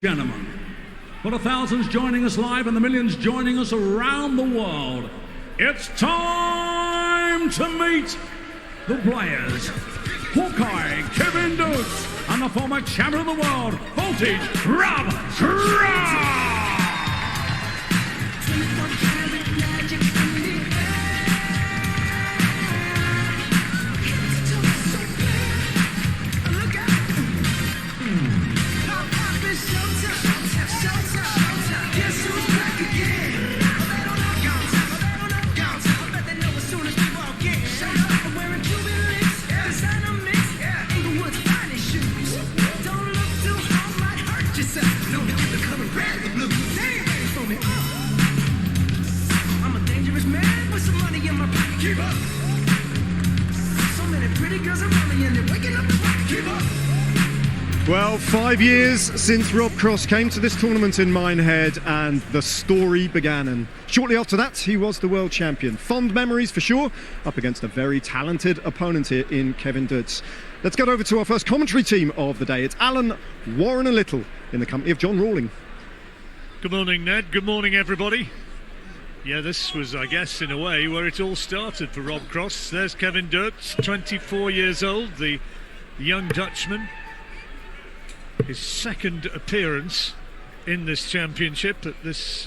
Gentlemen, for the thousands joining us live and the millions joining us around the world, it's time to meet the players. Hawkeye, Kevin Doets, and the former champion of the world, Voltage, Rob Cross! Well, 5 years since Rob Cross came to this tournament in Minehead and the story began, and shortly after that he was the world champion. Fond memories for sure, up against a very talented opponent here in Kevin Doets. Let's get over to our first commentary team of the day. It's Alan, Warren and Little in the company of John Rawling. Good morning, Ned. Good morning, everybody. Yeah, this was, I guess, in a way, where it all started for Rob Cross. There's Kevin Doets, 24 years old, the young Dutchman. His second appearance in this championship at this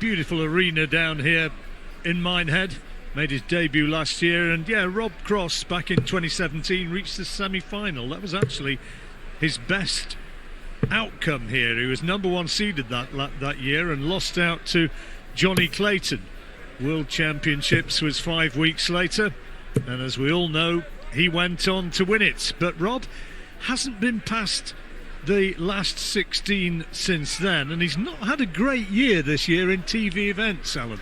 beautiful arena down here in Minehead. Made his debut last year, and yeah, Rob Cross back in 2017 reached the semi-final. That was actually his best outcome here. He was number one seeded that year and lost out to Johnny Clayton. World Championships was 5 weeks later, and as we all know, he went on to win it. But Rob hasn't been past the last 16 since then, and he's not had a great year this year in TV events, Alan.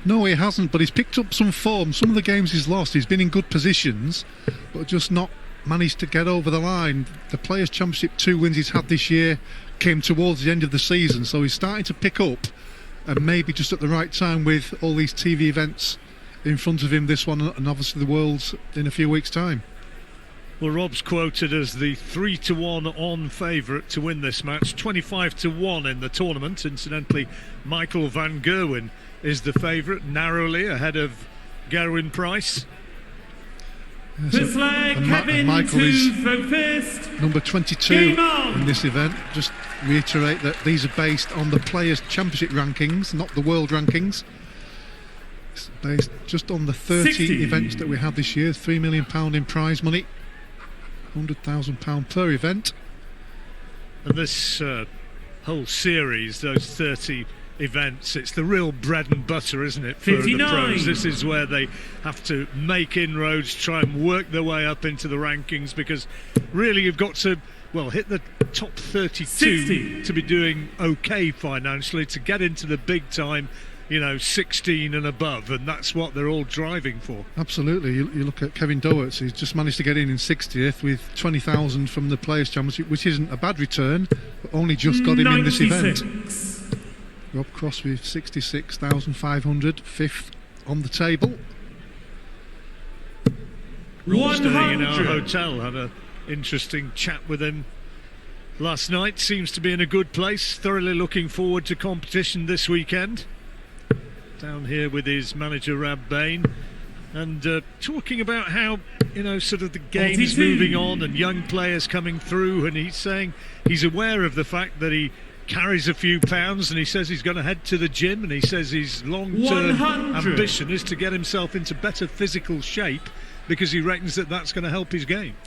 No, he hasn't, but he's picked up some form. Some of the games he's lost, he's been in good positions, but just not managed to get over the line. The Players' Championship 2 wins he's had this year came towards the end of the season, so he's starting to pick up, and maybe just at the right time with all these TV events in front of him, this one and obviously the Worlds in a few weeks' time. Well, Rob's quoted as the 3-1 on favourite to win this match, 25-1 in the tournament. Incidentally, Michael van Gerwen is the favourite, narrowly ahead of Gerwin Price. Yes, and Michael is number 22 in this event. Just reiterate that these are based on the Players' Championship rankings, not the world rankings. It's based just on the 30 events that we had this year, £3 million in prize money. £100,000 per event. And this whole series, those 30 events, it's the real bread and butter, isn't it, for 59. The pros? This is where they have to make inroads, try and work their way up into the rankings, because really you've got to, well, hit the top 32 60. To be doing okay financially, to get into the big time, you know, 16 and above, and that's what they're all driving for. Absolutely. You look at Kevin Doets, he's just managed to get in 60th with 20,000 from the Players' Championship, which isn't a bad return, but only just got him 96. In this event. Rob Cross with 66,500, fifth on the table. Rob staying in our hotel, had an interesting chat with him last night. Seems to be in a good place, thoroughly looking forward to competition this weekend. Down here with his manager Rab Bain, and talking about how, you know, sort of the game's moving on and young players coming through, and he's saying he's aware of the fact that he carries a few pounds, and he says he's going to head to the gym, and he says his long-term ambition is to get himself into better physical shape, because he reckons that that's going to help his game.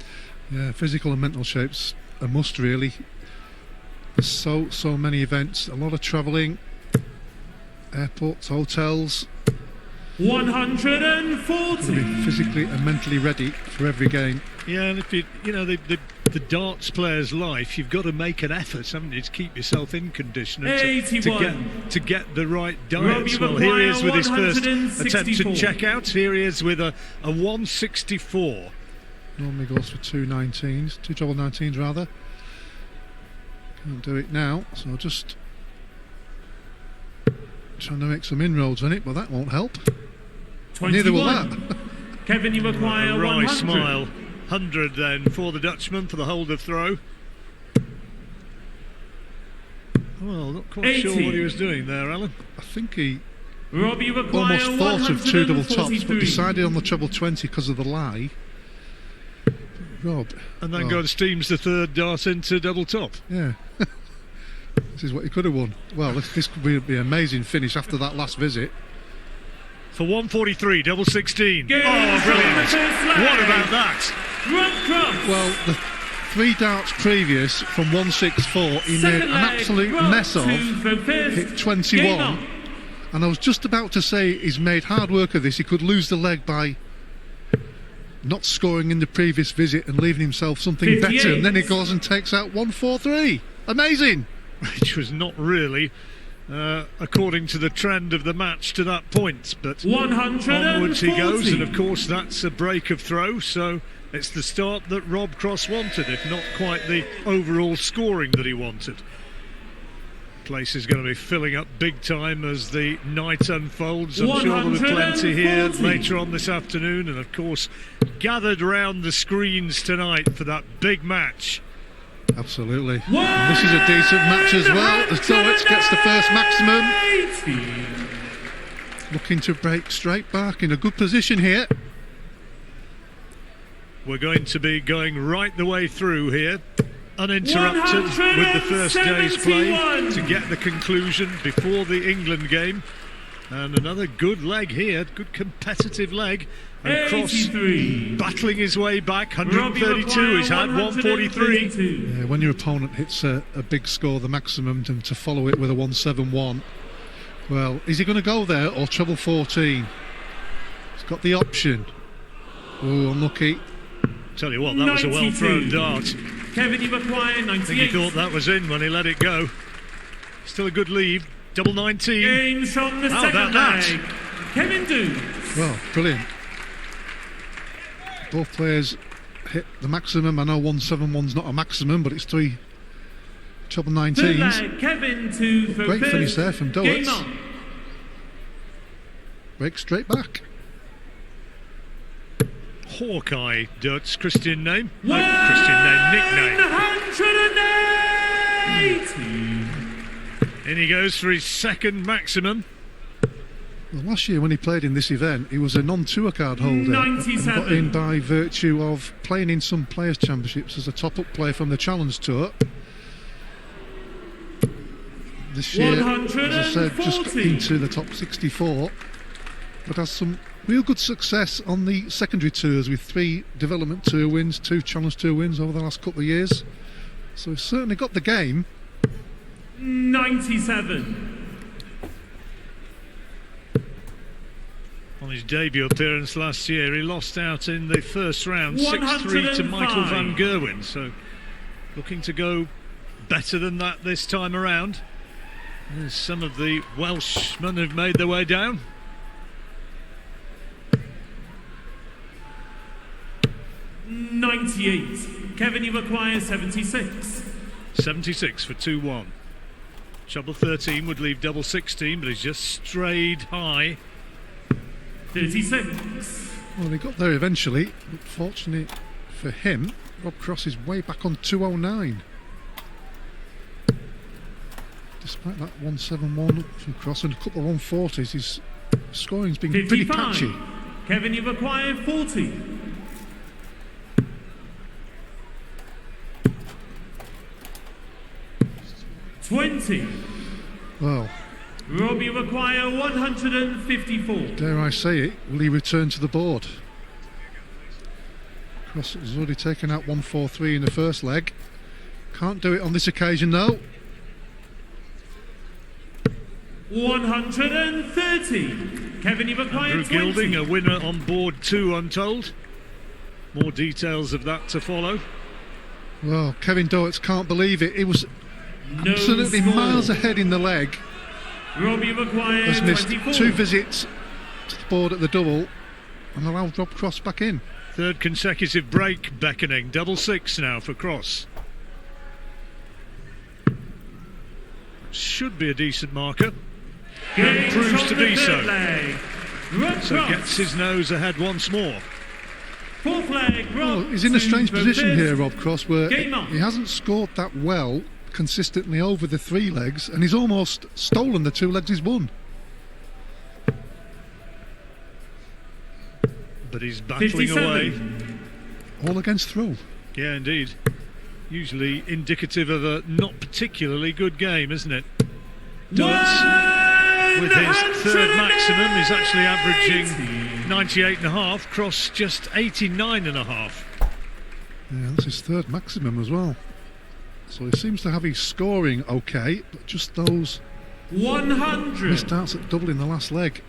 Yeah, physical and mental shape's a must, really. There's so many events, a lot of travelling, airports, hotels. 140. Be physically and mentally ready for every game. Yeah, and if you know the darts player's life, you've got to make an effort, haven't you, to keep yourself in condition and to get the right diet. Well, here he is with his first attempt to check out. Here he is with a 164. Normally goes for 219s, 2 double 19s rather. Can't do it now, so just trying to make some inroads on it, but that won't help. 21. Neither will that. Kevin, you require 100. Smile. 100 then for the Dutchman for the hold of throw. Well, not quite sure what he was doing there, Alan. I think he Robbie almost thought of two double tops, but decided on the treble 20 because of the lie. Rob. And then God steams the third dart into double top. Yeah. This is what he could have won. Well, this could be an amazing finish after that last visit. For 143, double 16. Good. Oh, brilliant. What about that? Rob Cross. Well, the 3 darts previous from 164, he made an absolute mess of. Hit 21. And I was just about to say he's made hard work of this. He could lose the leg by not scoring in the previous visit and leaving himself something 58. better. And then he goes and takes out 143. Amazing. Which was not really according to the trend of the match to that point, but 140. onwards he goes, and of course that's a break of throw, so it's the start that Rob Cross wanted, if not quite the overall scoring that he wanted. Place is going to be filling up big time as the night unfolds. I'm sure there'll be plenty here later on this afternoon, and of course gathered round the screens tonight for that big match. Absolutely. And this is a decent match as well. The Doets gets the first maximum. Looking to break straight back in a good position here. We're going to be going right the way through here, uninterrupted with the first day's play to get the conclusion before the England game. And another good leg here, good competitive leg. And Cross battling his way back, 132, he's had 143. Yeah, when your opponent hits a big score, the maximum, and to follow it with a 171, well, is he going to go there or treble 14? He's got the option. Oh, unlucky. Tell you what, that was a well thrown dart. Kevin, you acquire 98. I think he thought that was in when he let it go. Still a good lead, double 19. Games from the How second about that? leg. Kevin Doets. Well, brilliant. Both players hit the maximum. I know 171's not a maximum, but it's 3 treble 19s. Kevin to Great finish there from Game Doets. on. Break straight back. Hawkeye Doets, Christian name. Christian name, nickname. 180. In he goes for his second maximum. Well, last year when he played in this event, he was a non-tour card holder. 97. And got in by virtue of playing in some Players' Championships as a top-up player from the Challenge Tour. This year, as I said, just got into the top 64, but has some real good success on the secondary tours with 3 development tour wins, 2 Challenge Tour wins over the last couple of years. So he's certainly got the game. 97. On his debut appearance last year, he lost out in the first round, 6-3 to Michael van Gerwen. So looking to go better than that this time around. There's some of the Welshmen who've made their way down. $98. Kevin, you acquire 76. 76 for 2-1. Treble 13 would leave double 16, but he's just strayed high. 36. Well, he got there eventually, but fortunately for him, Rob Cross is way back on 209. Despite that 171 from Cross and a couple of 140s, his scoring's been 55. pretty patchy. Kevin, you've acquired 40. $20. Well, Rob, you acquire 154. dare I say it, will he return to the board? Cross has already taken out 143 in the first leg. Can't do it on this occasion though. 130. Kevin, you've acquired Andrew 20. Gilding, a winner on board 2 untold. More details of that to follow. Well, Kevin Doets can't believe it. He was No absolutely score. miles ahead in the leg. Rob, you've acquired Has missed 24. 2 visits to the board at the double and allowed Rob Cross back in. Third consecutive break beckoning. Double 6 now for Cross. Should be a decent marker. And proves to be so. So gets his nose ahead once more. Fourth leg, Rob. Well, he's in a strange position here, Rob Cross, where Game on. he hasn't scored that well consistently over the 3 legs, and he's almost stolen the 2 legs he's won. But he's battling 57. away. All against throw. Yeah, indeed. Usually indicative of a not particularly good game, isn't it? Doets, with his 3rd maximum, is actually averaging 98.5. Cross just 89.5. Yeah, that's his 3rd maximum as well. So he seems to have his scoring okay, but just those 100. mistarts at double in the last leg.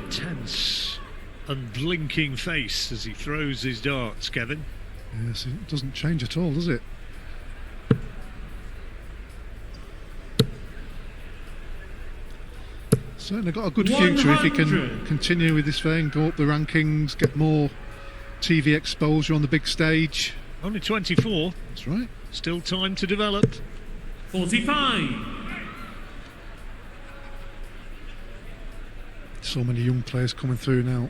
Tense, unblinking face as he throws his darts, Kevin. Yes, it doesn't change at all, does it? Certainly got a good future if he can 100. continue with this vein, go up the rankings, get more TV exposure on the big stage. Only 24. That's right. Still time to develop. 45. So many young players coming through now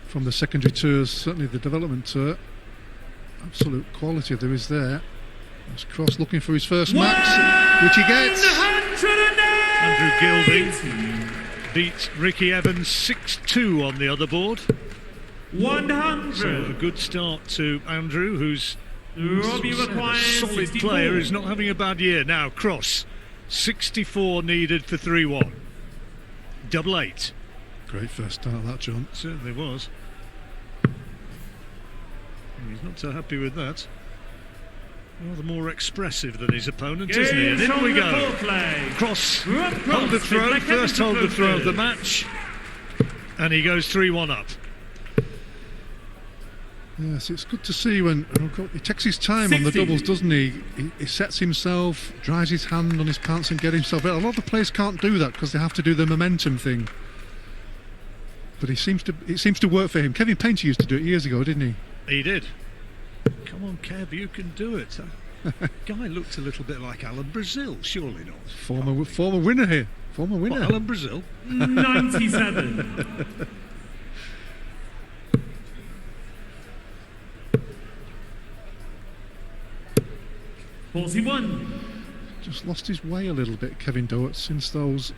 from the secondary tours, certainly the development tour. Absolute quality there is there. That's Cross looking for his first max, which he gets. 108. Andrew Gilby beat Ricky Evans 6-2 on the other board. 100. So a good start to Andrew, who's Robbie a requires solid 64. player who's not having a bad year. Now Cross, 64 needed for 3-1. Double 8. Great first start that, John. Certainly was. He's not so happy with that. Rather more expressive than his opponent, isn't he? And in we go. Cross, hold the throw, first hold the throw of the match. And he goes 3-1 up. Yes, it's good to see when he takes his time on the 60. doubles, doesn't he? He sets himself, dries his hand on his pants and get himself out. A lot of players can't do that because they have to do the momentum thing. But it seems to work for him. Kevin Painter used to do it years ago, didn't he? He did. Come on, Kev, you can do it. Guy looked a little bit like Alan Brazil, surely not. Former winner here. Former winner. What, Alan Brazil? 97. Just lost his way a little bit, Kevin Doets, since those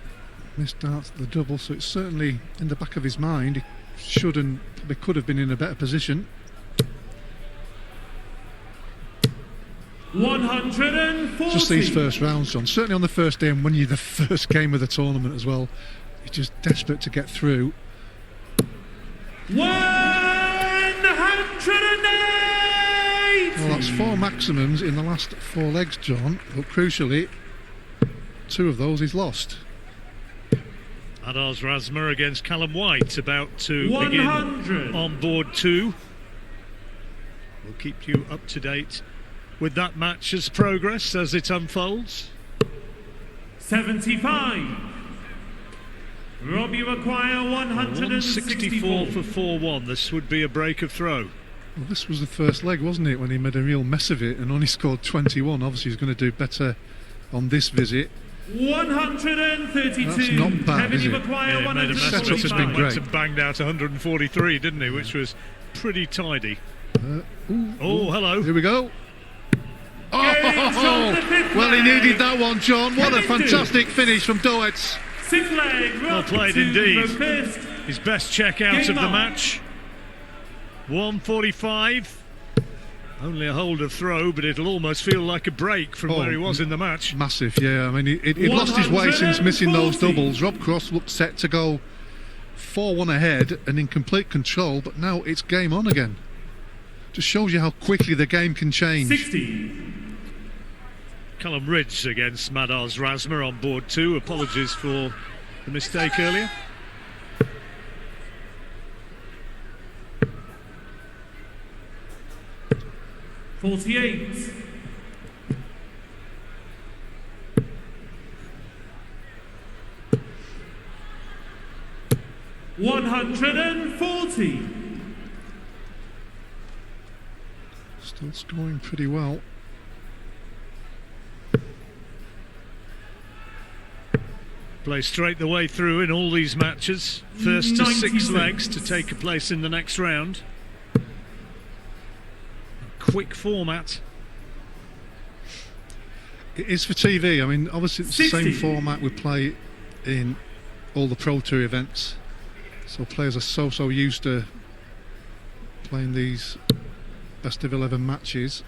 missed darts at the double. So it's certainly in the back of his mind. He should and probably could have been in a better position. 140. Just these first rounds, John. Certainly on the first day, and when you're the first game of the tournament as well, you're just desperate to get through. 108. Well, that's 4 maximums in the last 4 legs, John. But crucially, 2 of those he's lost. Adars Razmer against Callum White, about to 100. begin on board 2. We'll keep you up to date with that match's progress as it unfolds. 75. Robbie require 164 164 for 4-1. This would be a break of throw. Well, this was the first leg, wasn't it, when he made a real mess of it and only scored 21. Obviously, he's going to do better on this visit. 132. That's not bad, is it? Require Yeah, he made a mess of Setup it. has been Went great. and banged out 143, didn't he? Which was pretty tidy. Oh, hello. Here we go. Oh, well, he needed that one, John. What a fantastic finish from Doets. 6 leg. Well played indeed. His best check out Game of the on. match. 145. Only a hold of throw, but it'll almost feel like a break from where he was in the match. Massive, yeah. I mean, he'd lost his way since missing those 140. doubles. Rob Cross looked set to go 4-1 ahead and in complete control, but now it's game on again. Just shows you how quickly the game can change. 60. Callum Ridge against Madars Razmer on board 2. Apologies for the mistake earlier. $48. 140. Still scoring pretty well. Play straight the way through in all these matches. First to 6 96. legs to take a place in the next round. A quick format. It is for TV. I mean, obviously it's the 60. same format we play in all the Pro Tour events. So players are so used to playing these best of 11 matches.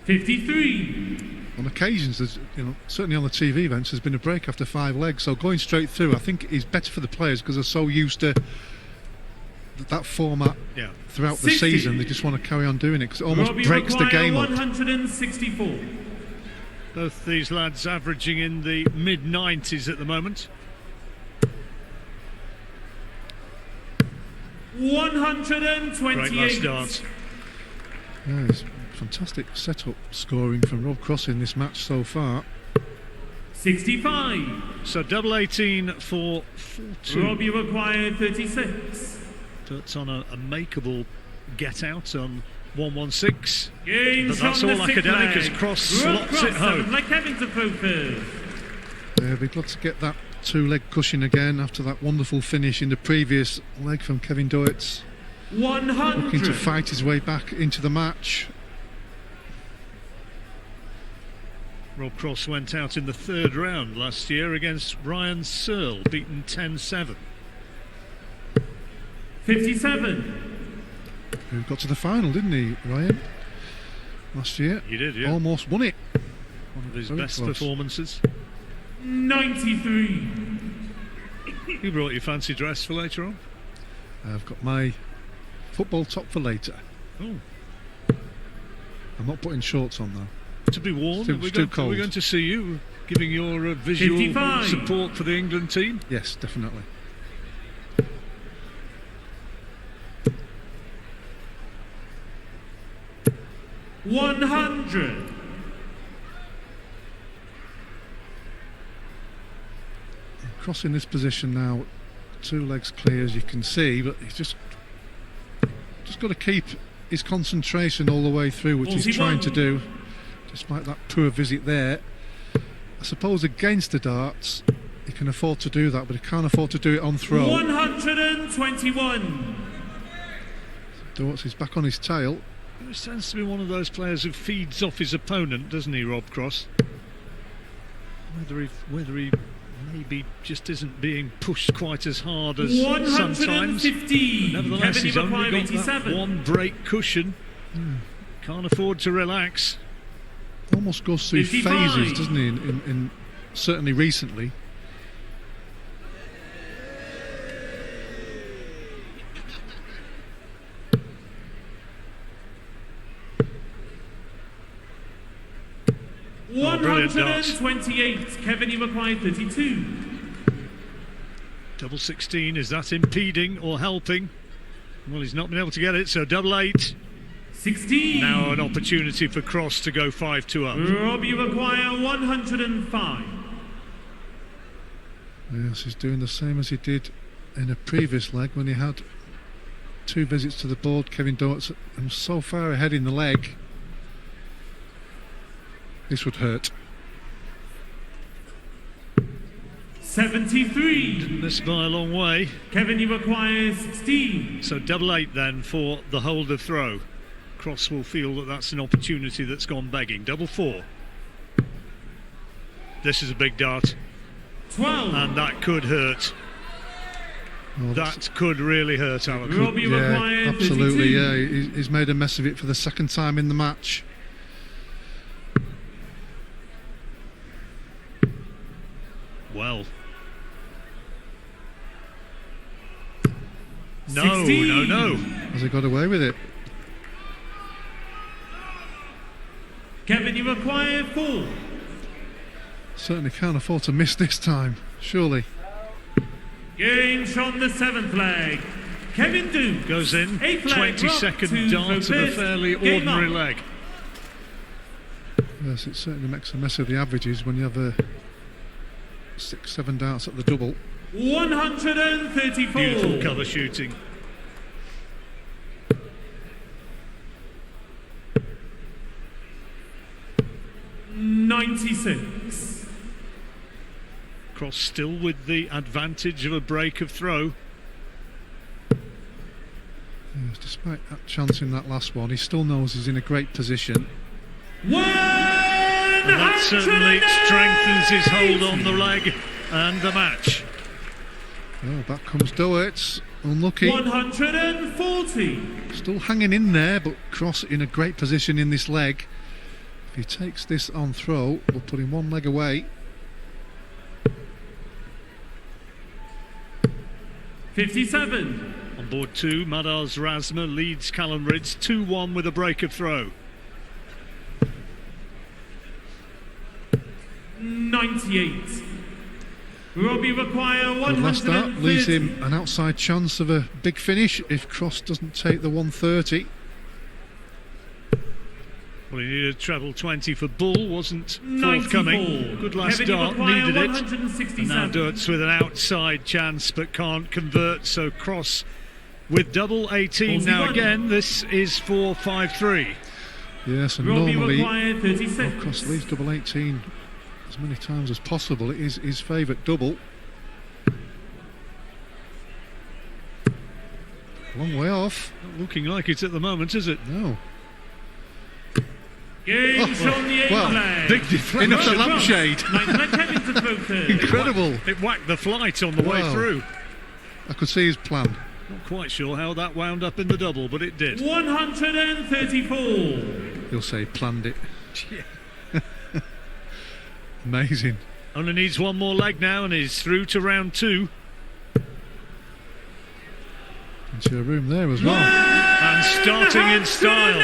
53. On occasions, there's, certainly on the TV events, there's been a break after 5 legs. So going straight through, I think, is better for the players because they're so used to that format throughout the 60. season. They just want to carry on doing it because it almost Robbie breaks the Maguire, game up. 164. Both these lads averaging in the mid-90s at the moment. 128. Great last start. Yeah, it's fantastic setup scoring from Rob Cross in this match so far. 65. So double 18 for 4-2. Robbie Maguire, 36. That's on a makeable get out on 116. Games But that's from all the sixth academic as leg. Cross Rob slots it home. Like Kevin to throw first. Yeah, be glad to get that 2-leg cushion again after that wonderful finish in the previous leg from Kevin Doets. 100. Looking to fight his way back into the match. Rob Cross went out in the 3rd round last year against Ryan Searle, beaten 10-7. 57. Who got to the final, didn't he, Ryan? Last year. He did, yeah. Almost won it. One of his Very best close. performances. 93. You brought your fancy dress for later on? I've got my football top for later. Oh, I'm not putting shorts on though. to be worn. Still- we're, still going, we're cold. going to see you giving your visual 55. support for the England team. Yes, definitely. $100. Cross in this position now, 2 legs clear as you can see, but he's just got to keep his concentration all the way through, which he's trying to do, despite that poor visit there. I suppose against the darts, he can afford to do that, but he can't afford to do it on throw. 121. Doets is back on his tail. He tends to be one of those players who feeds off his opponent, doesn't he, Rob Cross? Whether he maybe just isn't being pushed quite as hard as sometimes. 115. Nevertheless, Kevin he's only Maguire, got that 87. one break cushion. Can't afford to relax. Almost goes through 55. phases, doesn't he? In certainly recently. Brilliant darts. 128. Kevin Maguire, 32. Double 16, is that impeding or helping? Well, he's not been able to get it, so double 8. 16. Now an opportunity for Cross to go 5-2 up. Robbie Maguire, 105. Yes, he's doing the same as he did in a previous leg when he had 2 visits to the board. Kevin Doets, and so far ahead in the leg. This would hurt. 73. Didn't miss by a long way. Kevin Maguire, 16. So double 8 then for the holder throw. Cross will feel that that's an opportunity that's gone begging. Double 4. This is a big dart, 12. and that could hurt. Oh, that's- That could really hurt, Alan. Robbie Maguire, yeah, absolutely. 32. Yeah, he's made a mess of it for the 2nd time in the match. Well. No, 16. no. Has he got away with it? Kevin Maguire, 4. Certainly can't afford to miss this time, surely. Games from the 7th leg. Kevin Duke Goes in. 8th leg, 22nd dart of a fairly ordinary leg. Yes, it certainly makes a mess of the averages when you have 6-7 darts at the double. 134. Beautiful cover shooting. 96. Cross still with the advantage of a break of throw. Yes, despite that chance in that last one, he still knows he's in a great position. And that certainly strengthens his hold on the leg and the match. Oh, back comes Doets. Unlucky. 140. Still hanging in there, but Cross in a great position in this leg. If he takes this on throw, we'll put him one leg away. 57. On board 2, Madars Razma leads Callum Ridds 2-1 with a break of throw. 98. Robbie require Good last start, 130. leaves him an outside chance of a big finish if Cross doesn't take the 130. Well, he needed a treble 20 for Bull, wasn't 94. forthcoming. Good last Kevin start, Maguire, needed it. 167. And now Doets with an outside chance but can't convert, so Cross with double 18 now 41. again. This is 4-5-3. Yes, and Robbie normally require 36. Cross leaves double 18 as many times as possible. It is his favourite double. Long way off. Not looking like it at the moment, is it? No. Games on the well, A-play. Big deflection. Into the lampshade. Incredible. It whacked the flight on the way Wow. through. I could see his plan. Not quite sure how that wound up in the double, but it did. 134. He'll say planned it. Amazing. Only needs one more leg now and is through to round 2. Into a room there as well. And starting in style.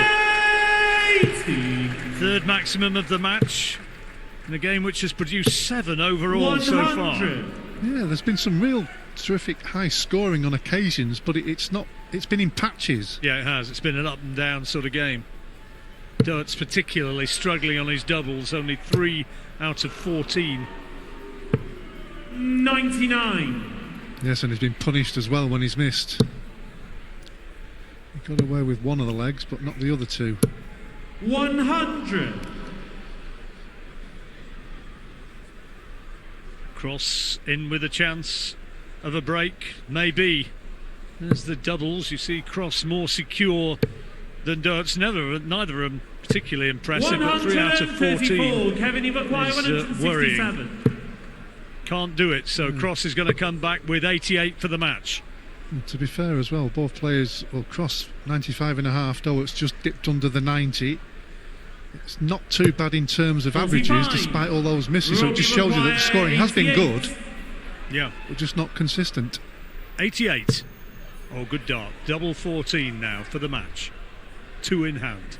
80. Third maximum of the match in a game which has produced 7 overall so far. 100. Yeah, there's been some real terrific high scoring on occasions, but it's been in patches. Yeah, it has. It's been an up and down sort of game. Doets particularly struggling on his doubles, only 3 out of 14. 99. Yes, and he's been punished as well when he's missed. He got away with one of the legs, but not the other two. 100. Cross in with a chance of a break, maybe. There's the doubles. You see Cross more secure than Doets. Neither of them particularly impressive, but 3 out of 14 Kevin, you require is 167. can't do it, so Cross is going to come back with 88 for the match. And to be fair as well, both players, well, Cross 95.5, Doets just dipped under the 90. It's not too bad in terms of 45. averages, despite all those misses. So it just shows you that the scoring has been good, Yeah, but just not consistent. 88. Oh, good dart. Double 14 now for the match. 2 in hand.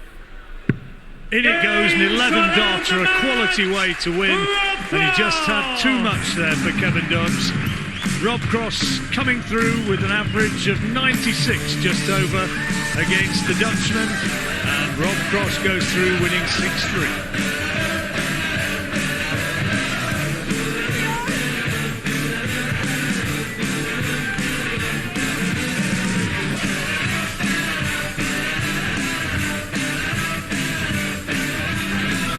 In it goes, an 11 darter, a quality way to win, and he just had too much there for Kevin Doets. Rob Cross coming through with an average of 96 just over against the Dutchman, and Rob Cross goes through winning 6-3.